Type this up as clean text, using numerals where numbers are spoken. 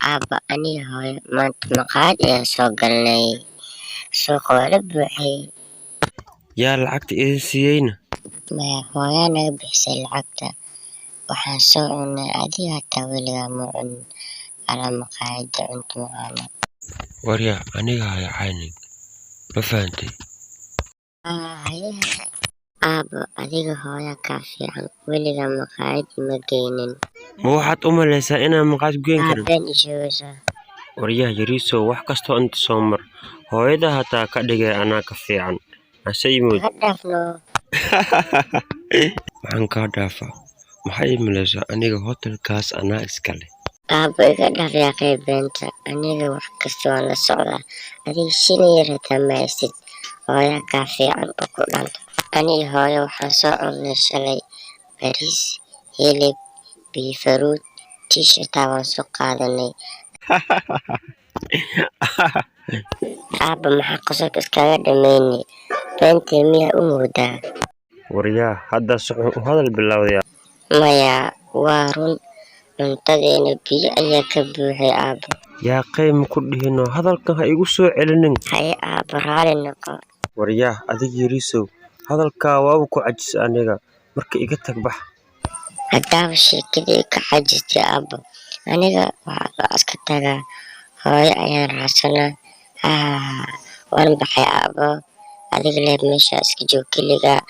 Aabba aniga hooyo maanta maqaayad ayaan soo galnay. Suuqa waa la buuxay. Yaa lacagta idin siiyeyna? Maya hooyaa naga bixisay lacagta. Waxaan soo cunay adiga hataa weligaa ma cunin. Ala maqaayadda cunto macaana. Waryaa aniga haya caynin. Ma fahantay? Haye aabbo adiga hooyaa kaa fiican. Weligaa maqaayad ima geynin. Ma waxaad u malaysaa inaan maqaad goyn karin? Aabben ishooysa. Waryaa yariisow wax kastoo inta soo mar. Hooyada hataa ka dhigay anaa ka fiican. Hase yimid. Ka dhaafno. Waxaan kaa dhaafaa. Maxay ii malaysaa aniga hotelkaas anaa iska leh. Aabbo iga dhaaf yaa qeybeenta. Aniga wax kasta waan la socdaa. Adiga shilin yar hataa ma haysid. Hooyaa kaa fiican oo ku dhanta. Aniga hooyo waxaan soo cunay shalay bariis, hilib, biyo faruud, t-shirt waan soo qaadanay. Aabba maxaa qosolka iskaga dhameynay? Beentay miyaa u moodaa? Waryaa hadda socon u hadal bilowday. Maya waa run. Cuntadeena biyo ayaa ka buuxay aabbo. Yaa qiimo ku dhihino hadalkan ha igu soo celinin. Haye aabbo raali noqo. Waryaa adiga yariisow hadalkaa waaba ku cajis aniga marka iga tag bax. Haddaaba sheekadii ka xajistay aabbo. Aniga waxaa iska tagaa. Hooyo ayaan raadsanaa. Waan baxay aabbo. Adiga leeb meesha iska joog keligaa.